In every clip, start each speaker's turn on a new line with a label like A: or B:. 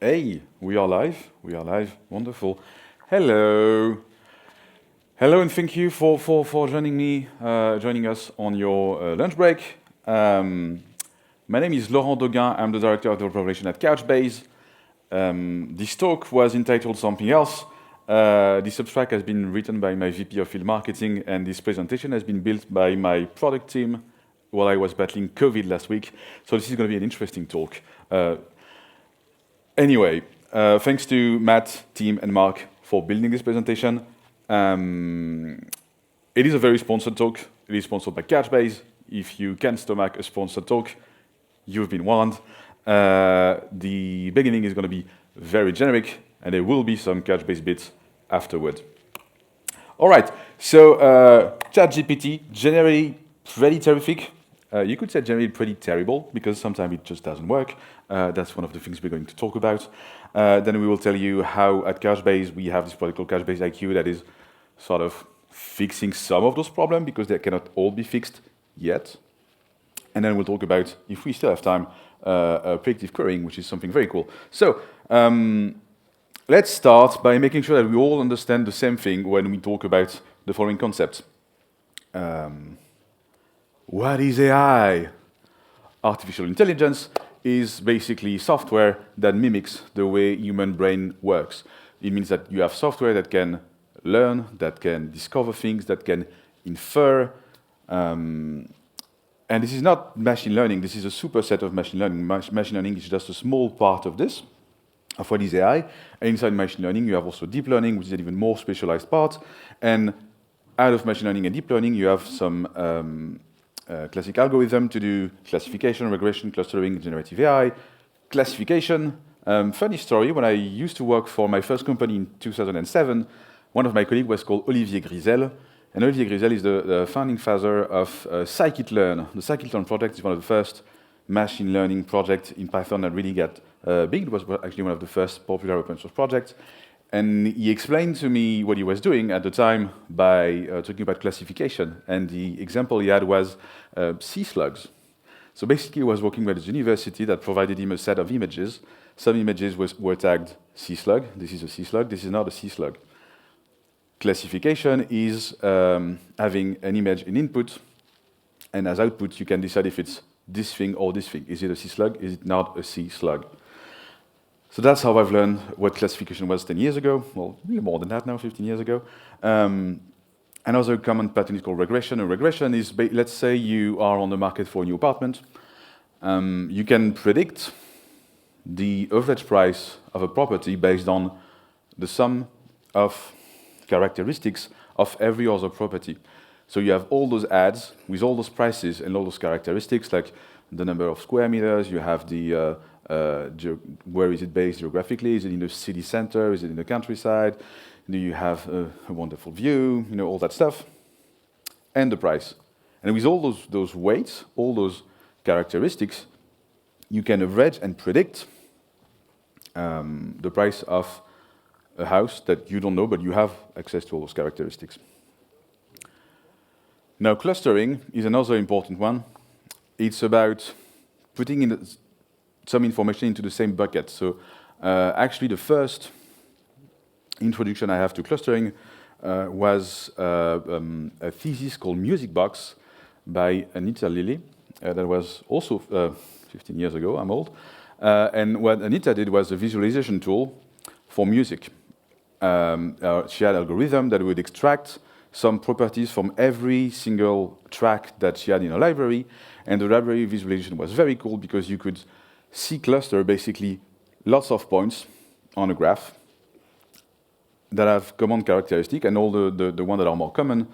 A: Hey, we are live. We are live. Wonderful. Hello. Hello, and thank you for joining us on your lunch break. My name is Laurent Doguin. I'm the director of developer relation at Couchbase. This talk was entitled something else. This abstract has been written by my VP of field marketing, and this presentation has been built by my product team while I was battling COVID last week. So this is going to be an interesting talk. Anyway, thanks to Matt, team, and Mark for building this presentation. It is a very sponsored talk. It is sponsored by Couchbase. If you can stomach a sponsored talk, you've been warned. The beginning is going to be very generic, and there will be some Couchbase bits afterward. All right, so ChatGPT, generally pretty terrific. You could say generally pretty terrible, because sometimes it just doesn't work. That's one of the things we're going to talk about. Then we will tell you how at Couchbase we have this product called Couchbase IQ that is sort of fixing some of those problems, because they cannot all be fixed yet. And then we'll talk about, if we still have time, predictive querying, which is something very cool. So let's start by making sure that we all understand the same thing when we talk about the following concepts. What is AI? Artificial intelligence is basically software that mimics the way human brain works. It means that you have software that can learn, that can discover things, that can infer. And this is not machine learning. This is a superset of machine learning. Machine learning is just a small part of this, of what is AI. And inside machine learning, you have also deep learning, which is an even more specialized part. And out of machine learning and deep learning, you have some classic algorithm to do classification, regression, clustering, generative AI. Classification, funny story, when I used to work for my first company in 2007, one of my colleagues was called Olivier Grisel. And Olivier Grisel is the founding father of scikit-learn. The scikit-learn project is one of the first machine learning projects in Python that really got big. It was actually one of the first popular open source projects. And he explained to me what he was doing at the time by talking about classification. And the example he had was sea slugs. So basically, he was working with a university that provided him a set of images. Some images were tagged sea slug. This is a sea slug. This is not a sea slug. Classification is having an image in input, and as output, you can decide if it's this thing or this thing. Is it a sea slug? Is it not a sea slug? So that's how I've learned what classification was 10 years ago. Well, really more than that now, 15 years ago. Another common pattern is called regression. And regression is, let's say you are on the market for a new apartment. You can predict the average price of a property based on the sum of characteristics of every other property. So you have all those ads with all those prices and all those characteristics, like the number of square meters, you have the where is it based geographically? Is it in the city center? Is it in the countryside? Do you have a wonderful view? You know, all that stuff. And the price. And with all those weights, all those characteristics, you can average and predict the price of a house that you don't know, but you have access to all those characteristics. Now, clustering is another important one. It's about putting in some information into the same bucket. So actually, the first introduction I have to clustering was a thesis called Music Box by Anita Lilly. That was also 15 years ago. I'm old. And what Anita did was a visualization tool for music. She had an algorithm that would extract some properties from every single track that she had in her library. And the library visualization was very cool because you could see cluster basically lots of points on a graph that have common characteristic, and all the ones that are more common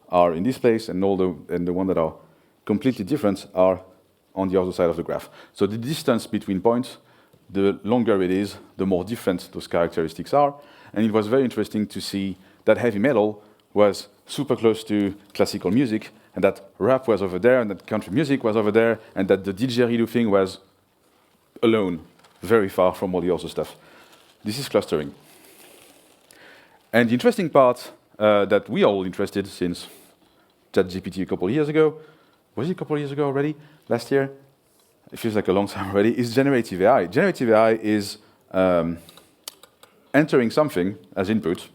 A: are in this place, and the ones that are completely different are on the other side of the graph. So the distance between points, the longer it is, the more different those characteristics are. And it was very interesting to see that heavy metal was super close to classical music, and that rap was over there, and that country music was over there, and that the didgeridoo thing was alone, very far from all the other stuff. This is clustering. And the interesting part that we are all interested since ChatGPT a couple of years ago, was it a couple of years ago already? Last year? It feels like a long time already, is generative AI. Generative AI is entering something as input,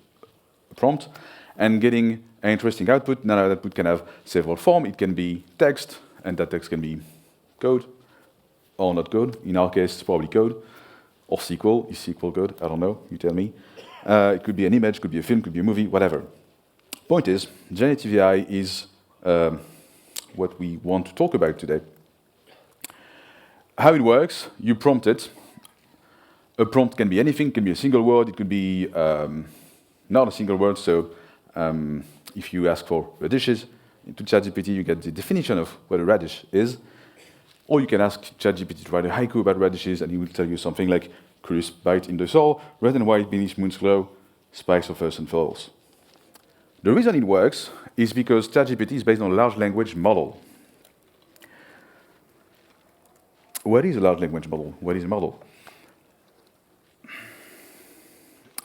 A: a prompt, and getting an interesting output. Now that output can have several forms. It can be text, and that text can be code, or not code. In our case, it's probably code, or SQL. Is SQL code? I don't know. You tell me. It could be an image, could be a film, could be a movie, whatever. Point is, generative AI is what we want to talk about today. How it works, you prompt it. A prompt can be anything, it can be a single word, it could be not a single word, so if you ask for radishes into ChatGPT, you get the definition of what a radish is, or you can ask ChatGPT to write a haiku about radishes, and he will tell you something like, crisp bite in the soul, red and white beneath moon's glow, spikes of earth and falls. The reason it works is because ChatGPT is based on a large language model. What is a large language model? What is a model?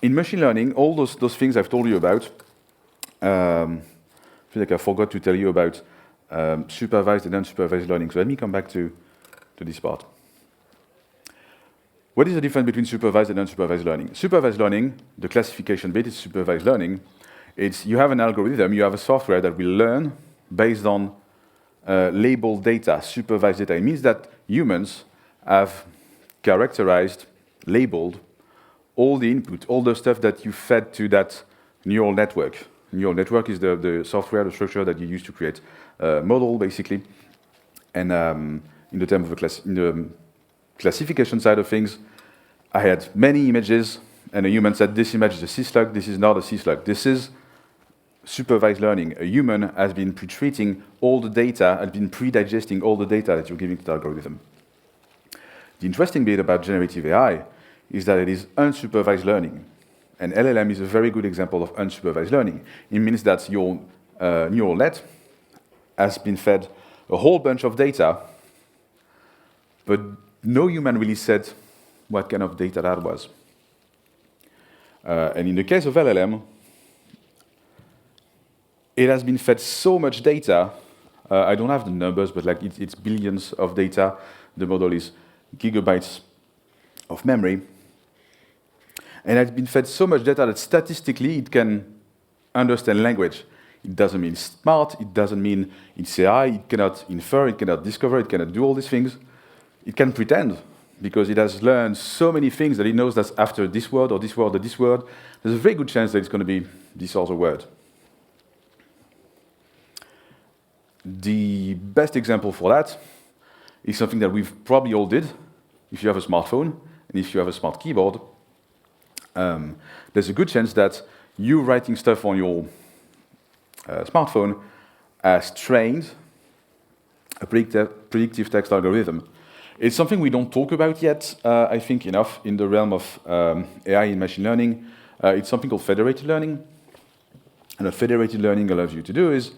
A: In machine learning, all those things I've told you about, I feel like I forgot to tell you about supervised and unsupervised learning. So let me come back to this part. What is the difference between supervised and unsupervised learning? Supervised learning, the classification bit is supervised learning. It's you have an algorithm, you have a software that will learn based on labeled data, supervised data. It means that humans have characterized, labeled, all the input, all the stuff that you fed to that neural network. Neural network is the software, the structure that you use to create a model, basically. And in the terms of the classification side of things, I had many images, and a human said, this image is a sea slug, this is not a sea slug. This is supervised learning. A human has been pre-treating all the data, has been pre-digesting all the data that you're giving to the algorithm. The interesting bit about generative AI is that it is unsupervised learning. And LLM is a very good example of unsupervised learning. It means that your neural net has been fed a whole bunch of data, but no human really said what kind of data that was. And in the case of LLM, it has been fed so much data. I don't have the numbers, but like it's billions of data. The model is gigabytes of memory. And it's been fed so much data that statistically it can understand language. It doesn't mean smart, it doesn't mean it's AI, it cannot infer, it cannot discover, it cannot do all these things. It can pretend, because it has learned so many things that it knows that after this word or this word or this word, there's a very good chance that it's going to be this other word. The best example for that is something that we've probably all did. If you have a smartphone, and if you have a smart keyboard, there's a good chance that you writing stuff on your smartphone has trained a predictive text algorithm. It's something we don't talk about yet, I think, enough in the realm of AI and machine learning. It's something called federated learning. And what federated learning allows you to do is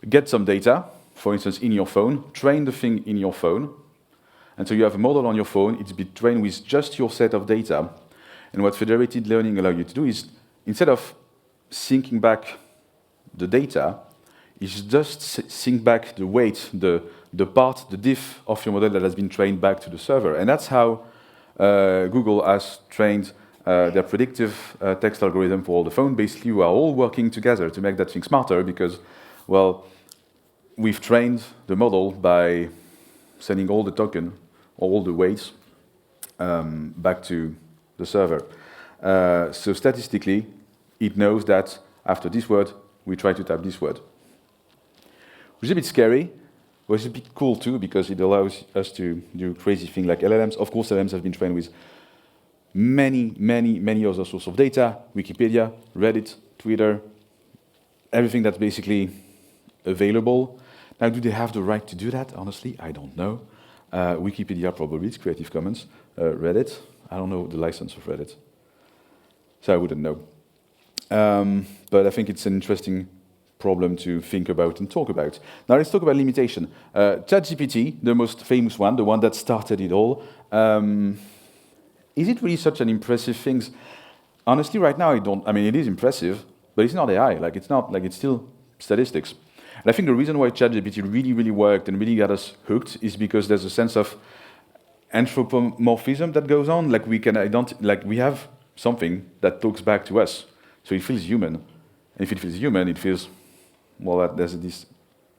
A: get some data, for instance, in your phone, train the thing in your phone. And so you have a model on your phone, it's been trained with just your set of data. And what federated learning allows you to do is, instead of syncing back the data, is just sync back the weight, the part, the diff of your model that has been trained back to the server. And that's how Google has trained their predictive text algorithm for all the phone. Basically, we are all working together to make that thing smarter because, well, we've trained the model by sending all the token, all the weights, back to the server. So statistically, it knows that after this word, we try to type this word. Which is a bit scary, but it's a bit cool too, because it allows us to do crazy things like LLMs. Of course, LLMs have been trained with many other sources of data, Wikipedia, Reddit, Twitter, everything that's basically available. Now, do they have the right to do that? Honestly, I don't know. Wikipedia probably, it's Creative Commons. Reddit, I don't know the license of Reddit, so I wouldn't know. But I think it's an interesting problem to think about and talk about. Now let's talk about limitation. ChatGPT, the most famous one, the one that started it all, is it really such an impressive thing? Honestly, right now, I mean, it is impressive, but it's not AI. Like, it's still statistics. And I think the reason why ChatGPT really worked and really got us hooked is because there's a sense of, anthropomorphism that goes on. Like we can we have something that talks back to us, so it feels human. And if it feels human, it feels, well, that there's this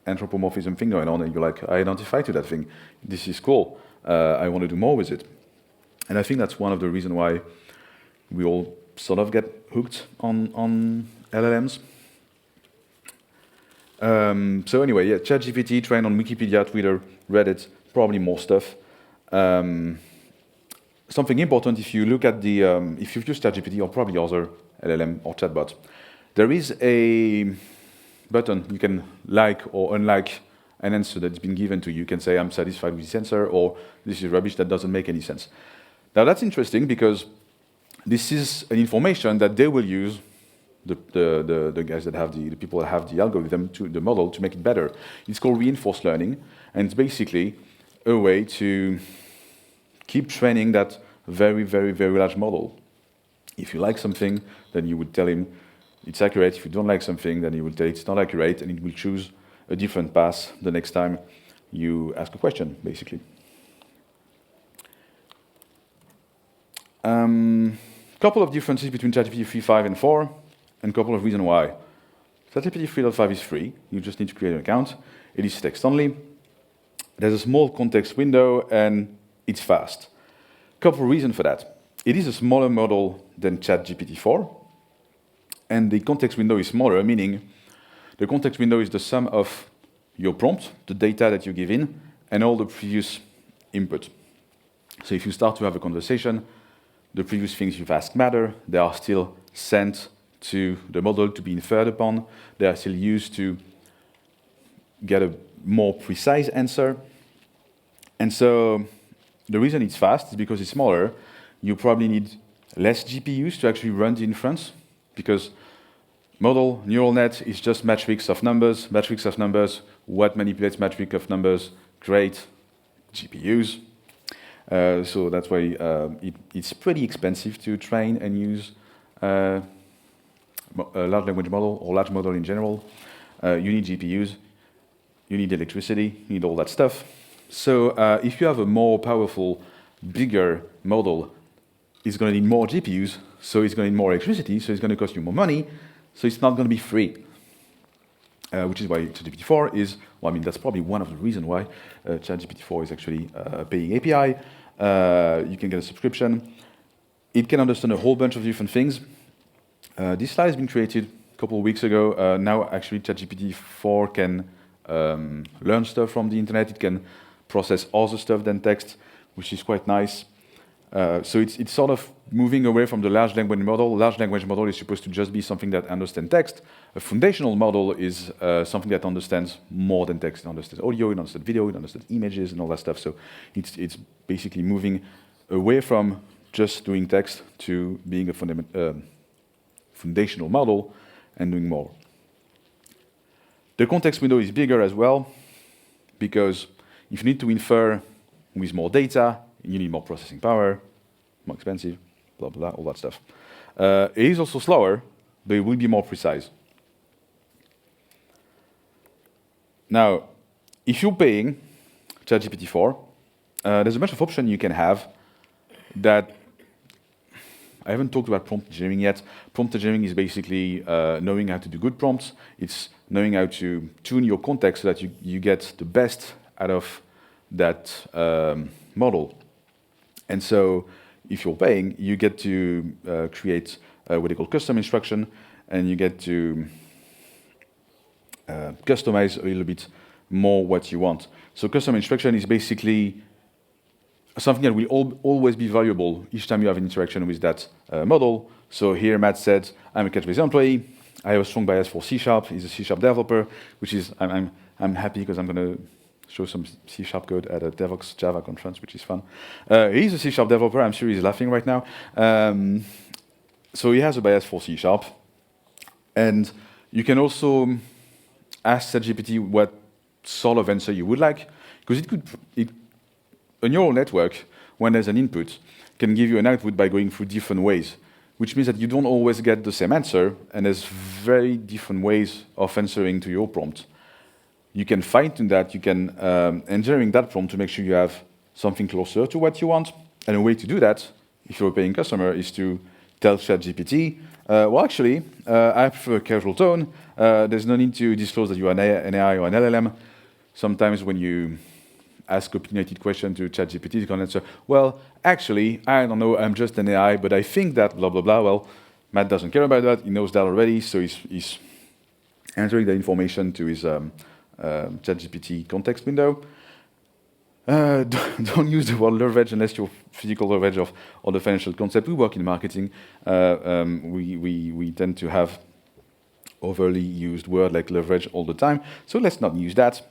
A: anthropomorphism thing going on, and you're like, I identify to that thing. This is cool. I want to do more with it. And I think that's one of the reasons why we all sort of get hooked on LLMs. So anyway, yeah, ChatGPT trained on Wikipedia, Twitter, Reddit, probably more stuff. Something important, if you look at the, if you've used ChatGPT or probably other LLM or chatbot, there is a button you can like or unlike an answer that's been given to you. You can say, I'm satisfied with this answer, or this is rubbish, that doesn't make any sense. Now that's interesting because this is an information that they will use, the guys that have the people that have the algorithm, the model, to make it better. It's called reinforced learning, and it's basically a way to keep training that very, very, very large model. If you like something, then you would tell him it's accurate. If you don't like something, then you will tell it it's not accurate, and it will choose a different path the next time you ask a question, basically. Couple of differences between ChatGPT 3.5 and 4, and a couple of reasons why. ChatGPT 3.5 is free. You just need to create an account. It is text only. There's a small context window, and it's fast. Couple of reasons for that. It is a smaller model than ChatGPT 4, and the context window is smaller, meaning the context window is the sum of your prompt, the data that you give in, and all the previous input. So if you start to have a conversation, the previous things you've asked matter. They are still sent to the model to be inferred upon. They are still used to get a more precise answer. And so the reason it's fast is because it's smaller. You probably need less GPUs to actually run the inference, because model, neural net is just matrix of numbers. Matrix of numbers, what manipulates matrix of numbers? Great GPUs. So that's why it's pretty expensive to train and use a large language model or large model in general. You need GPUs, you need electricity, you need all that stuff. So if you have a more powerful, bigger model, it's going to need more GPUs, so it's going to need more electricity, so it's going to cost you more money, so it's not going to be free. Which is why ChatGPT 4 is, well, I mean, that's probably one of the reasons why ChatGPT 4 is actually a paying API. You can get a subscription. It can understand a whole bunch of different things. This slide has been created a couple of weeks ago. Now, actually, ChatGPT 4 can learn stuff from the internet. It can process other stuff than text, which is quite nice. So it's sort of moving away from the large language model. Large language model is supposed to just be something that understands text. A foundational model is something that understands more than text. It understands audio, it understands video, it understands images, and all that stuff. So it's basically moving away from just doing text to being a foundational model and doing more. The context window is bigger as well, because if you need to infer with more data, you need more processing power, more expensive, blah, blah, blah, all that stuff. It is also slower, but it will be more precise. Now, if you're paying ChatGPT 4, there's a bunch of options you can have that I haven't talked about prompt engineering yet. Prompt engineering is basically knowing how to do good prompts. It's knowing how to tune your context so that you get the best out of that model. And so if you're paying, you get to create what they call custom instruction, and you get to customize a little bit more what you want. So custom instruction is basically something that will always be valuable each time you have an interaction with that model. So here Matt said, I'm a Couchbase employee. I have a strong bias for C#. He's a C# developer, which is, I'm happy because I'm going to show some C# code at a Devoxx Java conference, which is fun. He's a C# developer. I'm sure he's laughing right now. So he has a bias for C#. And you can also ask ChatGPT what sort of answer you would like, because a neural network, when there's an input, can give you an output by going through different ways, which means that you don't always get the same answer, and there's very different ways of answering to your prompt. You can fine-tune that, you can engineering that prompt to make sure you have something closer to what you want. And a way to do that, if you're a paying customer, is to tell ChatGPT, well, actually, I prefer a casual tone. There's no need to disclose that you are an AI or an LLM. Sometimes when you ask opinionated question to ChatGPT, it's going to answer, well, actually, I don't know, I'm just an AI, but I think that blah, blah, blah. Well, Matt doesn't care about that. He knows that already, so he's entering the information to his ChatGPT context window. Don't use the word leverage unless you're physical leverage or the financial concept. We work in marketing. We tend to have overly used word like leverage all the time, so let's not use that.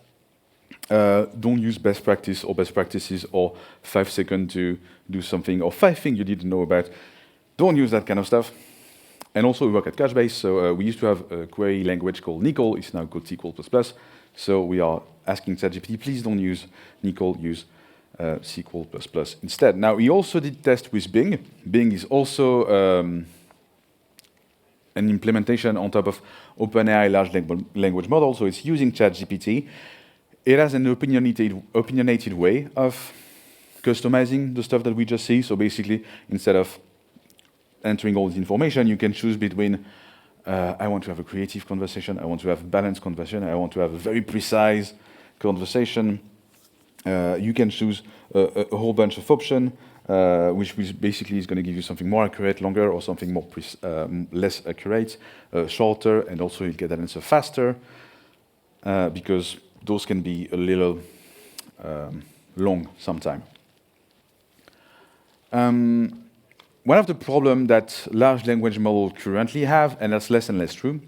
A: Don't use best practice or best practices or 5 seconds to do something or 5 things you didn't know about. Don't use that kind of stuff. And also we work at Couchbase, so we used to have a query language called Nickel. It's now called SQL++. So we are asking ChatGPT, please don't use Nickel, use SQL++ instead. Now, we also did test with Bing. Bing is also an implementation on top of OpenAI large language model, so it's using ChatGPT. It has an opinionated way of customizing the stuff that we just see. So basically, instead of entering all this information, you can choose between I want to have a creative conversation, I want to have a balanced conversation, I want to have a very precise conversation. You can choose a whole bunch of options, which basically is going to give you something more accurate, longer, or something more less accurate, shorter, and also you'll get that answer faster, because those can be a little long sometimes. One of the problems that large language models currently have, and that's less and less true,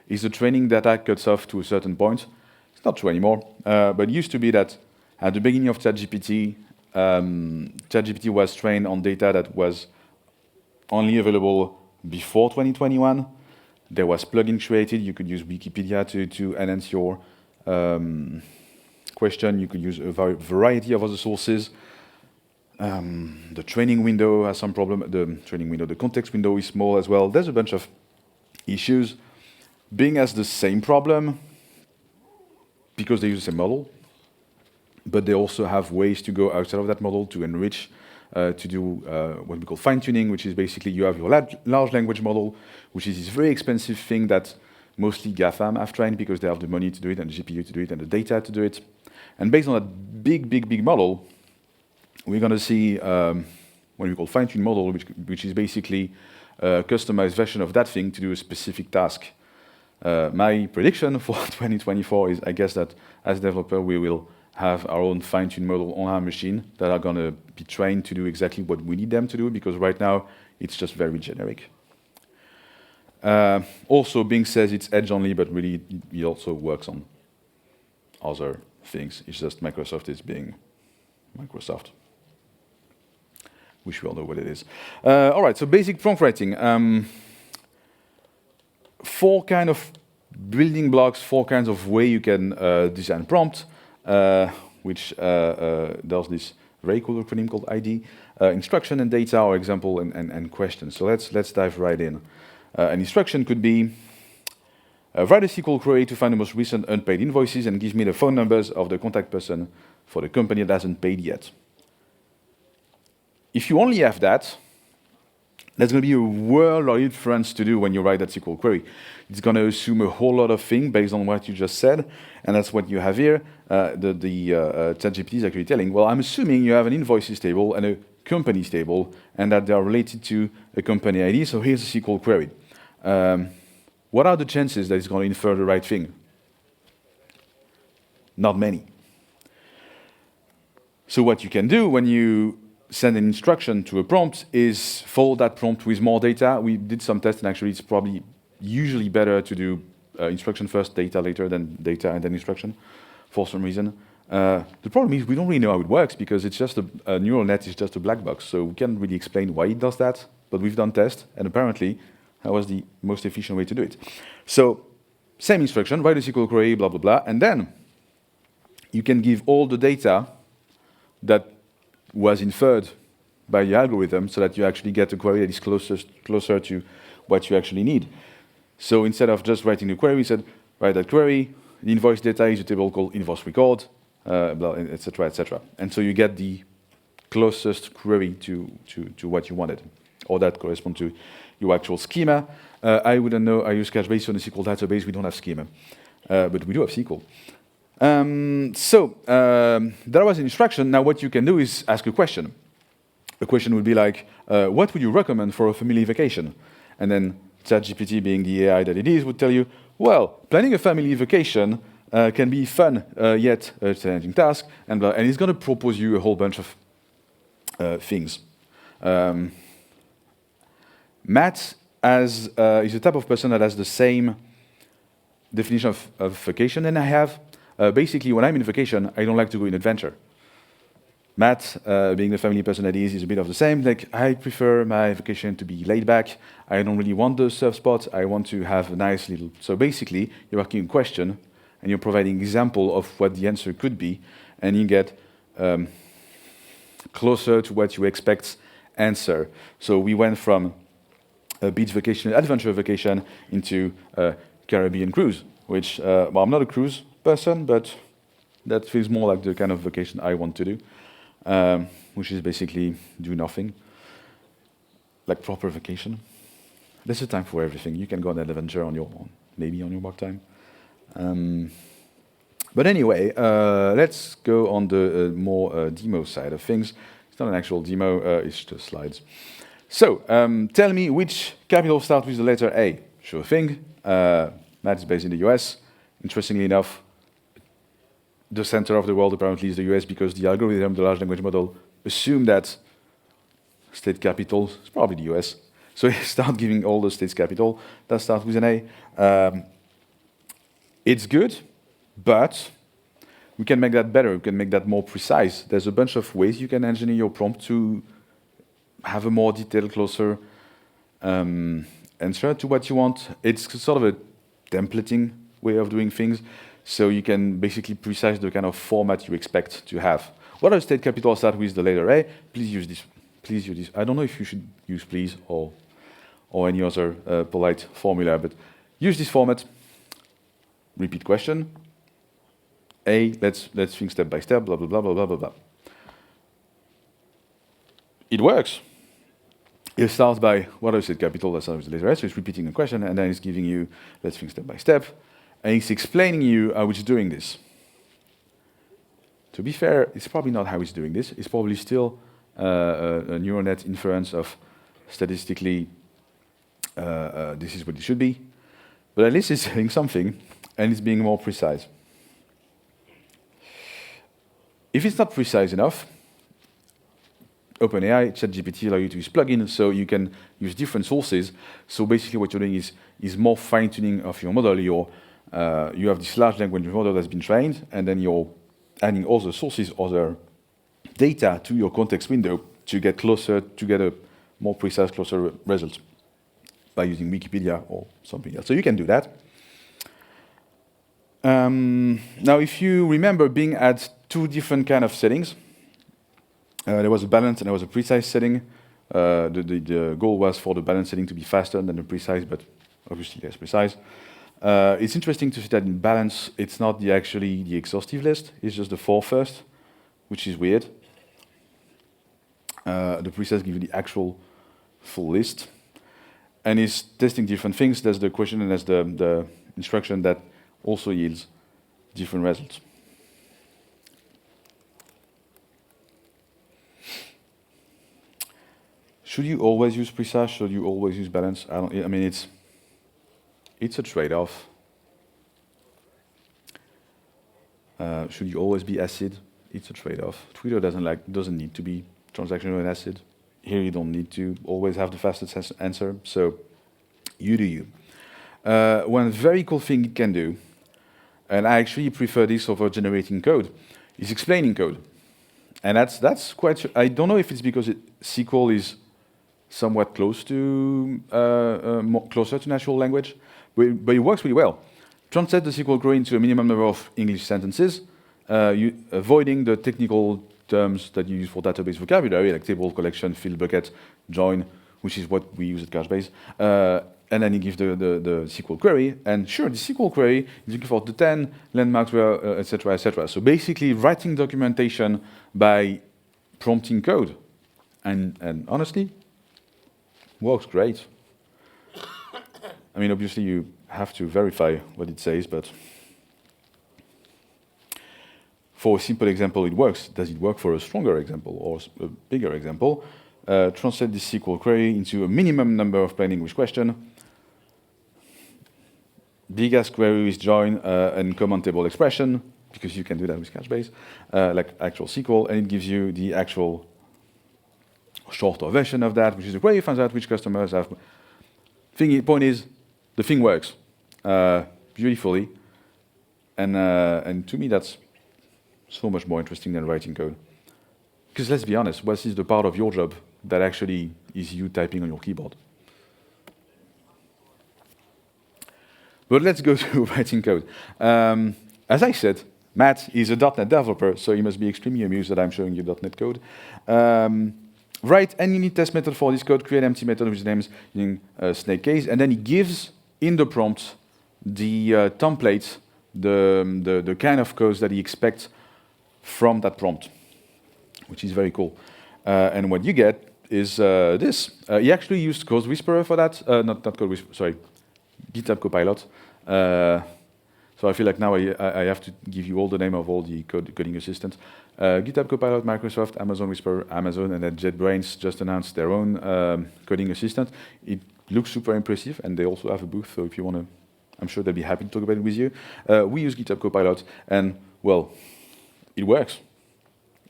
A: is the training data cuts off to a certain point. It's not true anymore, but it used to be that at the beginning of ChatGPT, ChatGPT was trained on data that was only available before 2021. There was plugin created. You could use Wikipedia to enhance your question. You could use a variety of other sources. The training window has some problem. The context window is small as well. There's a bunch of issues. Bing has the same problem because they use the same model, but they also have ways to go outside of that model to enrich, to do what we call fine-tuning, which is basically you have your large language model, which is this very expensive thing that mostly GAFAM have trained because they have the money to do it and the GPU to do it and the data to do it. And based on that big model, we're going to see what we call fine-tuned model, which is basically a customized version of that thing to do a specific task. My prediction for 2024 is, I guess, that as a developer, we will have our own fine-tuned model on our machine that are going to be trained to do exactly what we need them to do, because right now, it's just very generic. Also, Bing says it's edge only, but really, it also works on other things. It's just Microsoft is being Microsoft, which we all know what it is. All right, so basic prompt writing. 4 kind of building blocks, 4 kinds of way you can design prompt, which does this very cool acronym called ID. Instruction and data, or example and question. So let's dive right in. An instruction could be, write a SQL query to find the most recent unpaid invoices and give me the phone numbers of the contact person for the company that hasn't paid yet. If you only have that, there's going to be a world of inference to do when you write that SQL query. It's going to assume a whole lot of things based on what you just said, and that's what you have here. The ChatGPT is actually telling, well, I'm assuming you have an invoices table and a companies table, and that they are related to a company ID, so here's a SQL query. What are the chances that it's going to infer the right thing? Not many. So what you can do when you send an instruction to a prompt is follow that prompt with more data. We did some tests, and actually it's probably usually better to do instruction first, data later, than data and then instruction for some reason. The problem is we don't really know how it works because it's just a neural net is just a black box, so we can't really explain why it does that, but we've done tests, and apparently that was the most efficient way to do it. So same instruction, write a SQL query, blah, blah, blah, and then you can give all the data that was inferred by the algorithm so that you actually get a query that is closer to what you actually need. So instead of just writing the query, we said, write that query. The invoice data is a table called invoice record. etc., etc. And so you get the closest query to what you wanted, or that corresponds to your actual schema. I wouldn't know. I use Couchbase on a SQL database. We don't have schema, but we do have SQL. That was an instruction. Now what you can do is ask a question. The question would be like, what would you recommend for a family vacation? And then ChatGPT, being the AI that it is, would tell you, well, planning a family vacation can be fun, yet a challenging task, and it's going to propose you a whole bunch of things. Matt is the type of person that has the same definition of vacation than I have. Basically, when I'm in vacation, I don't like to go in adventure. Matt, being the family person that he is a bit of the same. Like, I prefer my vacation to be laid back. I don't really want the surf spot. I want to have a nice little... So basically, you're asking a question, and you're providing example of what the answer could be, and you get closer to what you expect answer. So we went from a beach vacation, adventure vacation, into a Caribbean cruise, which, well, I'm not a cruise person, but that feels more like the kind of vacation I want to do, which is basically do nothing, like proper vacation. There's a time for everything. You can go on an adventure on your own, maybe on your work time. But anyway, let's go on the more demo side of things. It's not an actual demo, it's just slides. So, tell me which capital starts with the letter A. Sure thing. Matt is based in the US. Interestingly enough, the center of the world apparently is the US because the algorithm, the large language model, assume that state capital is probably the US. So you start giving all the states capital that start with an A. It's good, but we can make that better. We can make that more precise. There's a bunch of ways you can engineer your prompt to have a more detailed, closer answer to what you want. It's sort of a templating way of doing things. So you can basically precise the kind of format you expect to have. What are state capital start with the letter A? Please use this. Please use this. I don't know if you should use please or any other polite formula, but use this format. Repeat question. A, let's think step by step, blah, blah, blah, blah, blah, blah, blah. It works. It starts by, what is it, capital, that starts with the letter S, so it's repeating a question, and then it's giving you, let's think step by step, and it's explaining you how it's doing this. To be fair, it's probably not how it's doing this. It's probably still a neural net inference of statistically, this is what it should be. But at least it's saying something, and it's being more precise. If it's not precise enough, OpenAI, ChatGPT allow you to use plugins, so you can use different sources. So basically what you're doing is more fine-tuning of your model. You have this large language model that's been trained, and then you're adding other sources, other data to your context window to get closer, to get a more precise, closer result by using Wikipedia or something else. So you can do that. Now, if you remember, Bing had two different kind of settings. There was a balance and there was a precise setting. The goal was for the balance setting to be faster than the precise, but obviously less precise. It's interesting to see that in balance, it's not actually the exhaustive list. It's just the 4 first, which is weird. The precise gives you the actual full list. And it's testing different things. There's the question and there's the instruction that also yields different results. Should you always use precise? Should you always use balance? I mean, it's a trade-off. Should you always be ACID? It's a trade-off. Twitter doesn't need to be transactional and ACID. Here you don't need to always have the fastest answer. So you do you. One very cool thing it can do, and I actually prefer this over generating code, is explaining code. And that's quite. I don't know if it's because SQL is somewhat closer to natural language, but it works really well. Translate the SQL query into a minimum number of English sentences, avoiding the technical terms that you use for database vocabulary, like table, collection, field, bucket, join, which is what we use at Couchbase, and then you give the SQL query, and sure, the SQL query is looking for the 10 landmarks, where, et cetera, et cetera. So basically, writing documentation by prompting code, and honestly, works great. I mean, obviously, you have to verify what it says, but for a simple example, it works. Does it work for a stronger example or a bigger example? Translate this SQL query into a minimum number of plain English questions. Big ask query is join and commentable expression, because you can do that with Couchbase, like actual SQL, and it gives you the actual shorter version of that, which is a query finds out which customers have. Point is, the thing works beautifully, and to me that's so much more interesting than writing code. Because let's be honest, what is the part of your job that actually is you typing on your keyboard? But let's go to writing code. As I said, Matt is a .NET developer, so he must be extremely amused that I'm showing you .NET code. Write any unit test method for this code, create an empty method with names using snake case, and then he gives in the prompt the template, the kind of code that he expects from that prompt, which is very cool. And what you get is this. He actually used Code Whisperer for that. Not Code Whisperer, sorry, GitHub Copilot. So I feel like now I have to give you all the name of all the coding assistants. GitHub Copilot, Microsoft, Amazon Whisperer, Amazon, and then JetBrains just announced their own coding assistant. It looks super impressive, and they also have a booth, so if you want to, I'm sure they'll be happy to talk about it with you. We use GitHub Copilot, and, well, it works.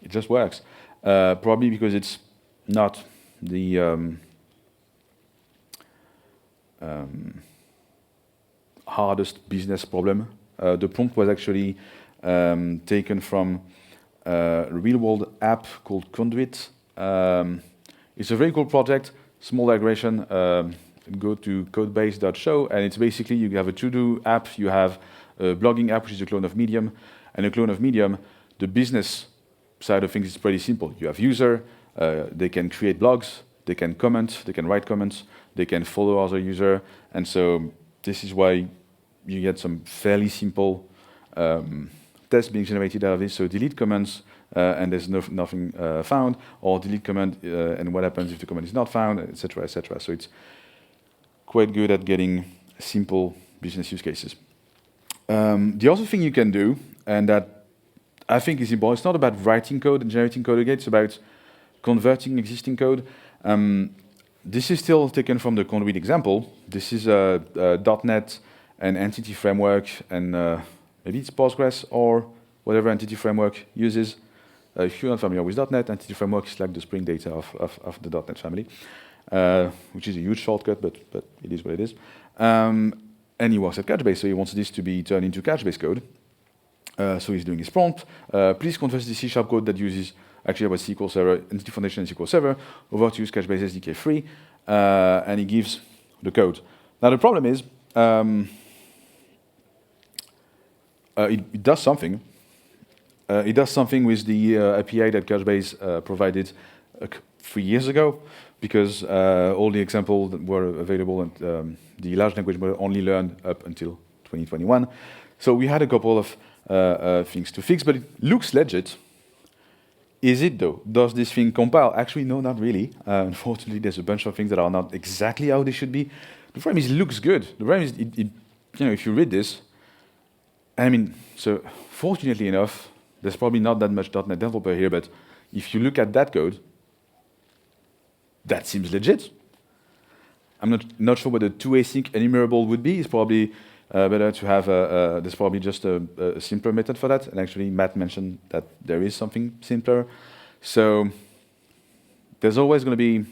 A: It just works. Probably because it's not the hardest business problem. The prompt was actually taken from a real-world app called Conduit. It's a very cool project, small digression. Go to codebase.show, and it's basically you have a to-do app, you have a blogging app, which is a clone of Medium, and a clone of Medium. The business side of things is pretty simple. You have user, they can create blogs, they can comment, they can write comments, they can follow other user, and so this is why you get some fairly simple tests being generated out of this. So delete comments and there's nothing found, or delete comment and what happens if the comment is not found, etc., etc. So it's quite good at getting simple business use cases. The other thing you can do, and that I think is important, it's not about writing code and generating code again, it's about converting existing code. This is still taken from the Conduit example. This is a .NET and entity framework, and maybe it's Postgres or whatever entity framework uses. If you're not familiar with .NET, entity framework is like the Spring Data of the .NET family, which is a huge shortcut, but it is what it is. And he works at Couchbase, so he wants this to be turned into Couchbase code. So he's doing his prompt. Please convert the C# code that uses actually about SQL Server, Entity Foundation and SQL Server, over to use Couchbase SDK free, and he gives the code. Now the problem is, it does something. It does something with the API that Couchbase provided 3 years ago, because all the examples that were available and the large language model only learned up until 2021. So we had a couple of things to fix, but it looks legit. Is it though? Does this thing compile? Actually, no, not really. Unfortunately, there's a bunch of things that are not exactly how they should be. The problem is it looks good. The problem is, if you read this, I mean, so fortunately enough, there's probably not that much .NET developer here, but if you look at that code, that seems legit. I'm not sure what a 2async enumerable would be. It's probably better to have there's probably just a simpler method for that. And actually, Matt mentioned that there is something simpler. So there's always going to be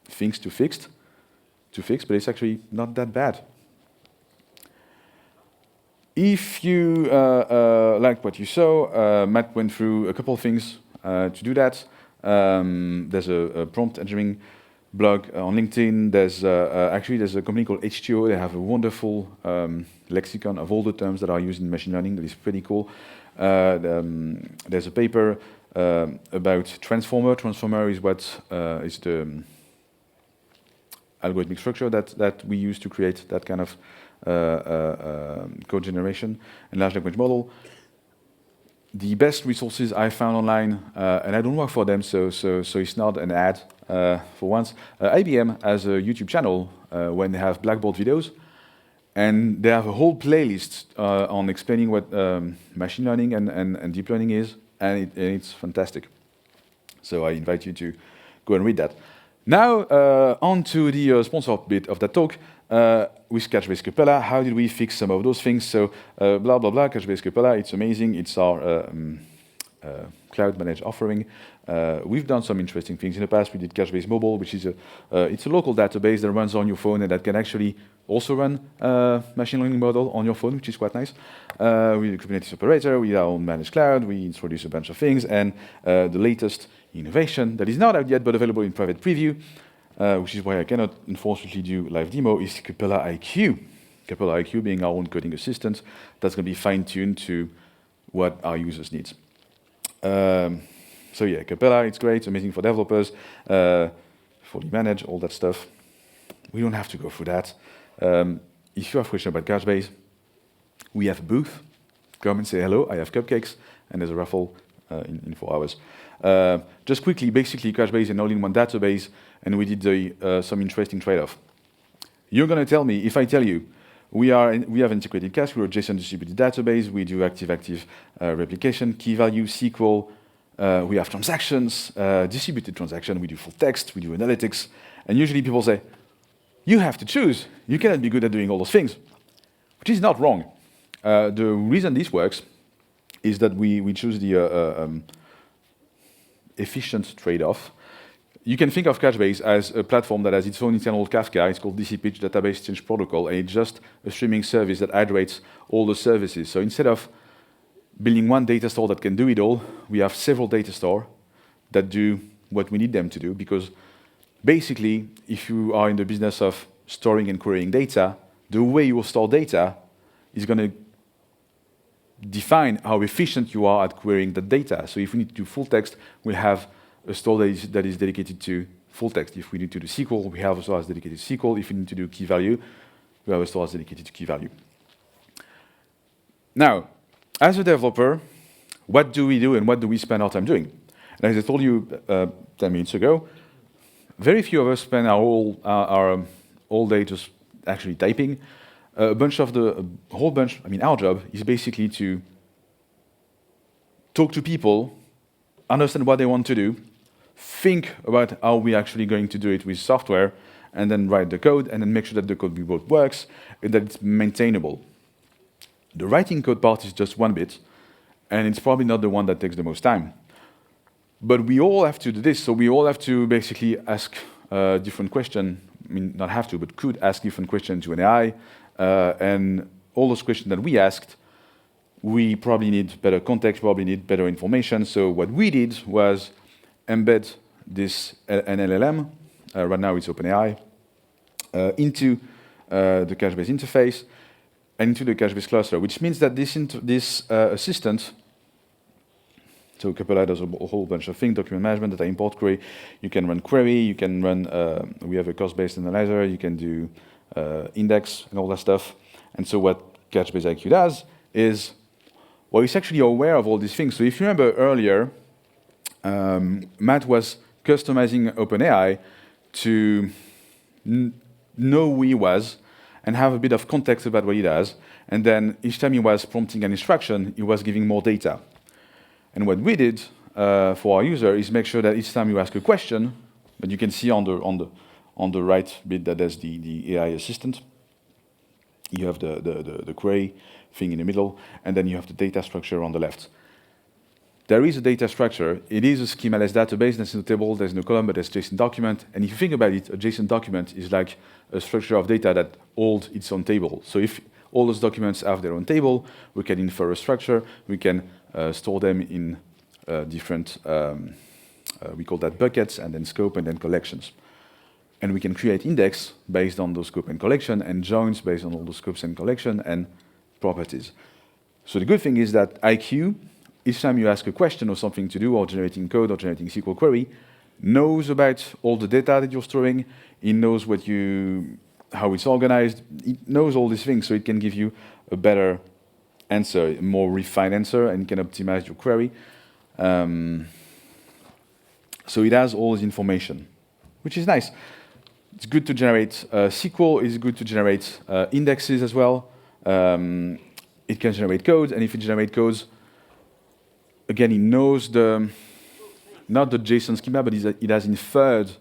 A: things to fix, but it's actually not that bad. If you like what you saw, Matt went through a couple of things to do that. There's a prompt engineering blog on LinkedIn. There's a company called H2O. They have a wonderful lexicon of all the terms that are used in machine learning. That is pretty cool. There's a paper about transformer. Transformer is what is algorithmic structure that we use to create that kind of code generation and large language model. The best resources I found online, and I don't work for them, so it's not an ad for once. IBM has a YouTube channel when they have Blackboard videos, and they have a whole playlist on explaining what machine learning and deep learning is, and it's fantastic. So I invite you to go and read that. Now, on to the sponsor bit of that talk. With Couchbase Capella, how did we fix some of those things? So, blah, blah, blah, Couchbase Capella, it's amazing. It's our cloud managed offering. We've done some interesting things in the past. We did Couchbase Mobile, which is it's a local database that runs on your phone and that can actually also run machine learning model on your phone, which is quite nice. We did Kubernetes operator, we are on managed cloud, we introduced a bunch of things, and the latest innovation that is not out yet but available in private preview, which is why I cannot unfortunately do live demo, is Capella IQ. Capella IQ being our own coding assistant that's going to be fine-tuned to what our users need. So yeah, Capella, it's great, it's amazing for developers, fully managed, all that stuff. We don't have to go through that. If you have questions about Couchbase, we have a booth. Come and say hello, I have cupcakes, and there's a raffle in 4 hours. Just quickly, basically, Couchbase is an all-in-one database, and we did some interesting trade-off. You're going to tell me, if I tell you, we have integrated cache, we're a JSON distributed database, we do active-active replication, key value, SQL, we have transactions, distributed transaction, we do full text, we do analytics, and usually people say, you have to choose, you cannot be good at doing all those things, which is not wrong. The reason this works is that we choose the efficient trade-off. You can think of Couchbase as a platform that has its own internal Kafka. It's called DC-Pitch Database Change Protocol, and it's just a streaming service that aggregates all the services. So instead of building one data store that can do it all, we have several data stores that do what we need them to do, because basically, if you are in the business of storing and querying data, the way you store data is going to define how efficient you are at querying the data. So if we need to do full text, we have a store that is dedicated to full text. If we need to do SQL, we have a store that's dedicated to SQL. If we need to do key value, we have a store that's dedicated to key value. Now, as a developer, what do we do and what do we spend our time doing? And as I told you 10 minutes ago, very few of us spend our all day just actually typing. Our job is basically to talk to people, understand what they want to do, think about how we're actually going to do it with software, and then write the code, and then make sure that the code we wrote works, and that it's maintainable. The writing code part is just one bit, and it's probably not the one that takes the most time. But we all have to do this, so we all have to basically ask different questions. I mean, not have to, but could ask different questions to an AI, and all those questions that we asked, we probably need better context, probably need better information. So what we did was embed this an LLM, right now it's OpenAI, into the Couchbase interface and into the Couchbase cluster, which means that this assistant, so Capella does a whole bunch of things, document management, data import query, you can run query, you can run, we have a cost-based analyzer, you can do index and all that stuff. And so what Couchbase IQ does is, well, it's actually aware of all these things. So if you remember earlier, Matt was customizing OpenAI to know who he was and have a bit of context about what he does. And then each time he was prompting an instruction, he was giving more data. And what we did for our user is make sure that each time you ask a question, but you can see on the right bit that there's the AI assistant. You have the query thing in the middle, and then you have the data structure on the left. There is a data structure. It is a schema-less database. There's no table, there's no column, but there's JSON document. And if you think about it, a JSON document is like a structure of data that holds its own table. So if all those documents have their own table, we can infer a structure. We can store them in different, we call that buckets, and then scope, and then collections. And we can create index based on those scope and collection, and joins based on all the scopes and collection, and properties. So the good thing is that IQ, each time you ask a question or something to do, or generating code or generating SQL query, knows about all the data that you're storing. It knows how it's organized. It knows all these things, so it can give you a better answer, a more refined answer, and can optimize your query. So it has all this information, which is nice. It's good to generate SQL. It's good to generate indexes as well. It can generate codes, and if it generates codes, again, it knows not the JSON schema, but it has inferred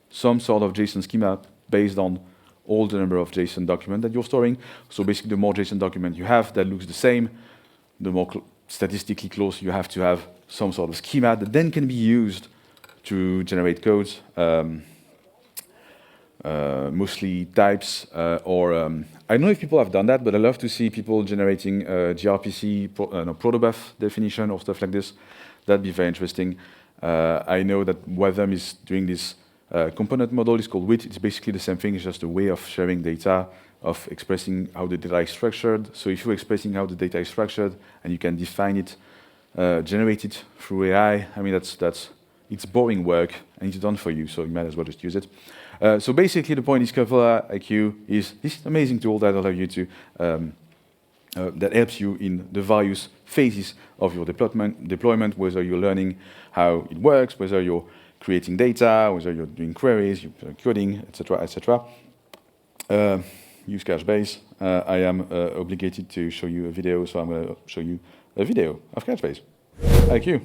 A: some sort of JSON schema based on all the number of JSON documents that you're storing. So basically, the more JSON document you have that looks the same, the more statistically close you have to have some sort of schema that then can be used to generate codes, mostly types, or I don't know if people have done that, but I love to see people generating gRPC, protobuf definition or stuff like this. That'd be very interesting. I know that Webm is doing this component model. It's called WIT. It's basically the same thing. It's just a way of sharing data, of expressing how the data is structured. So if you're expressing how the data is structured and you can define it, generate it through AI, I mean, it's boring work and it's done for you, so you might as well just use it. So basically the point is Clever IQ is this amazing tool that allows you to, that helps you in the various phases of your deployment, whether you're learning how it works, whether you're creating data, whether you're doing queries, you're coding, etc., etc. Use Couchbase. I am obligated to show you a video, so I'm going to show you a video of Couchbase. IQ.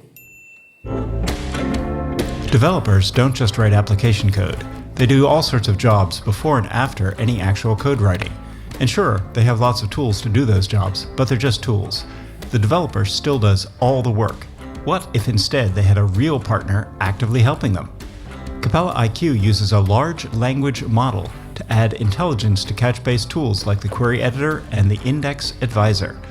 B: Developers don't just write application code. They do all sorts of jobs before and after any actual code writing. And sure, they have lots of tools to do those jobs, but they're just tools. The developer still does all the work. What if instead they had a real partner actively helping them? Capella IQ uses a large language model to add intelligence to Couchbase tools like the Query Editor and the Index Advisor.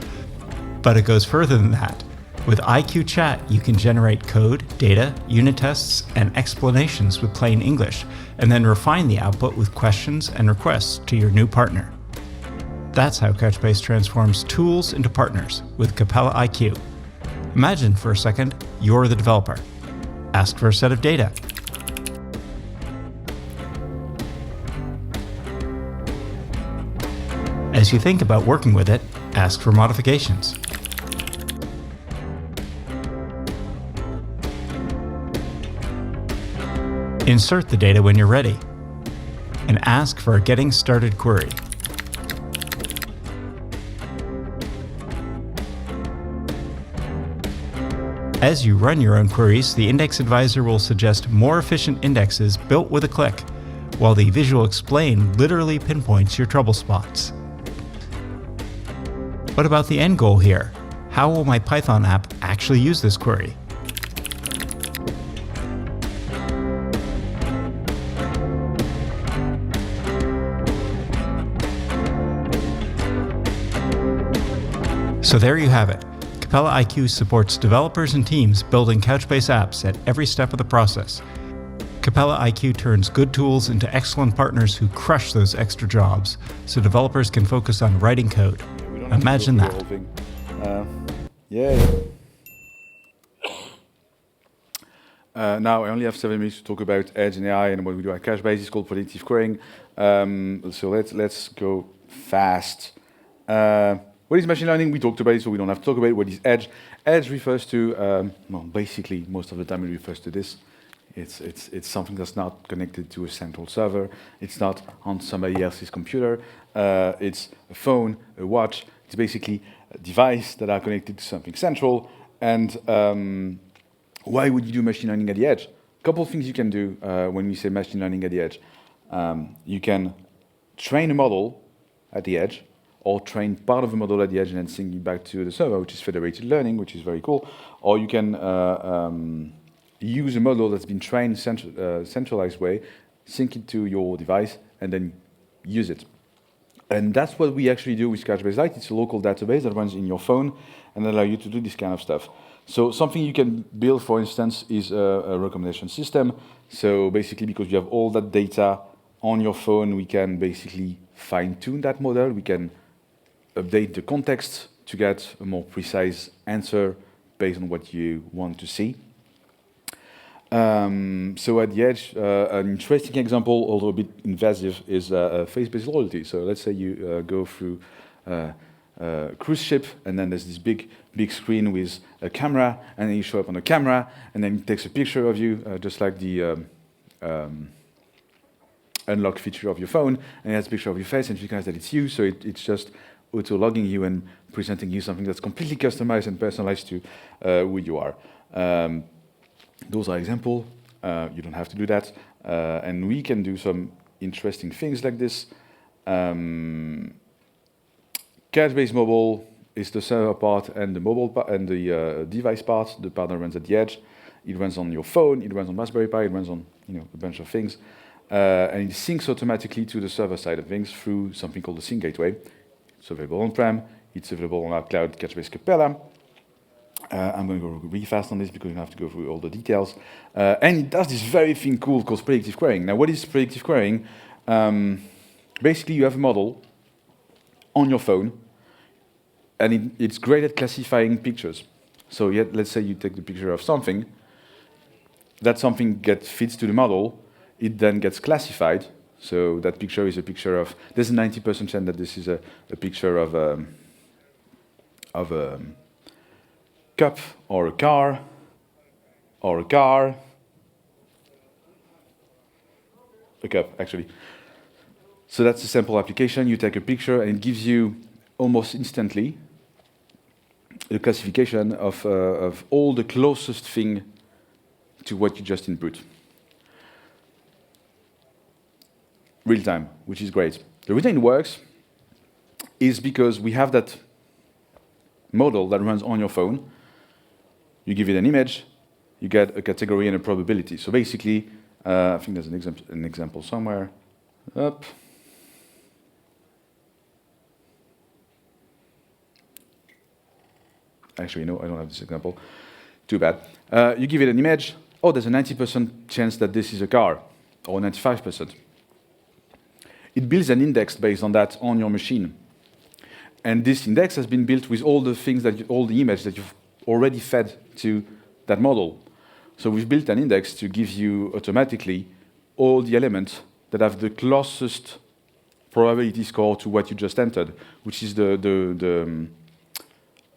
B: But it goes further than that. With IQ Chat, you can generate code, data, unit tests, and explanations with plain English, and then refine the output with questions and requests to your new partner. That's how Couchbase transforms tools into partners with Capella IQ. Imagine for a second, you're the developer. Ask for a set of data. As you think about working with it, ask for modifications. Insert the data when you're ready, and ask for a getting started query. As you run your own queries, the Index Advisor will suggest more efficient indexes built with a click, while the Visual Explain literally pinpoints your trouble spots. What about the end goal here? How will my Python app actually use this query? So there you have it. Capella IQ supports developers and teams building Couchbase apps at every step of the process. Capella IQ turns good tools into excellent partners who crush those extra jobs, so developers can focus on writing code. Imagine that.
A: Now I only have 7 minutes to talk about Edge and AI and what we do at Couchbase. It's called predictive querying. So let's go fast. What is machine learning? We talked about it, so we don't have to talk about it. What is Edge? Edge refers to, well, basically, most of the time it refers to this. It's something that's not connected to a central server. It's not on somebody else's computer. It's a phone, a watch. It's basically a device that are connected to something central. And why would you do machine learning at the edge? A couple of things you can do when we say machine learning at the edge. You can train a model at the edge, or train part of the model at the edge and then sync it back to the server, which is federated learning, which is very cool. Or you can use a model that's been trained centralized way, sync it to your device, and then use it. And that's what we actually do with Couchbase Lite. It's a local database that runs in your phone and allows you to do this kind of stuff. So something you can build, for instance, is a recommendation system. So basically, because you have all that data on your phone, we can basically fine-tune that model. We can update the context to get a more precise answer based on what you want to see. So at the edge, an interesting example, although a bit invasive, is face-based loyalty. So let's say you go through a cruise ship, and then there's this big screen with a camera, and then you show up on the camera, and then it takes a picture of you, just like the unlock feature of your phone, and it has a picture of your face, and you recognize that it's you, so it's just auto-logging you and presenting you something that's completely customized and personalized to who you are. Those are examples. You don't have to do that. And we can do some interesting things like this. Couchbase Mobile is the server part and the mobile part and the device part. The part that runs at the edge. It runs on your phone. It runs on Raspberry Pi. It runs on a bunch of things. And it syncs automatically to the server side of things through something called the Sync Gateway. It's available on-prem. It's available on our cloud, Couchbase Capella. I'm going to go really fast on this because you have to go through all the details. And it does this very thing cool called predictive querying. Now, what is predictive querying? Basically, you have a model on your phone, and it's great at classifying pictures. So let's say you take the picture of something. That something fits to the model. It then gets classified. So that picture is a picture of... There's a 90% chance that this is a picture of a cup, or a car, a cup, actually. So that's a sample application. You take a picture, and it gives you almost instantly the classification of all the closest thing to what you just input. Real time, which is great. The reason it works is because we have that model that runs on your phone. You give it an image, you get a category and a probability. So basically, I think there's an example somewhere. Up. Actually, no, I don't have this example. Too bad. You give it an image. Oh, there's a 90% chance that this is a car, or 95%. It builds an index based on that on your machine. And this index has been built with all the things all the images that you've already fed to that model. So we've built an index to give you automatically all the elements that have the closest probability score to what you just entered, which is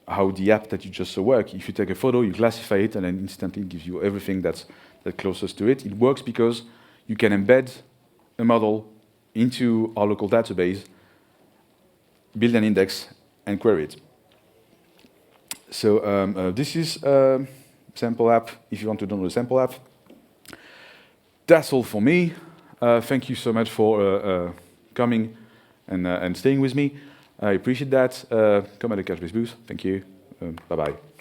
A: how the app that you just saw work. If you take a photo, you classify it, and then instantly it gives you everything that's closest to it. It works because you can embed a model into our local database, build an index, and query it. So this is a sample app, if you want to download a sample app. That's all for me. Thank you so much for coming and staying with me. I appreciate that. Come at the Couchbase booth. Thank you. Bye-bye.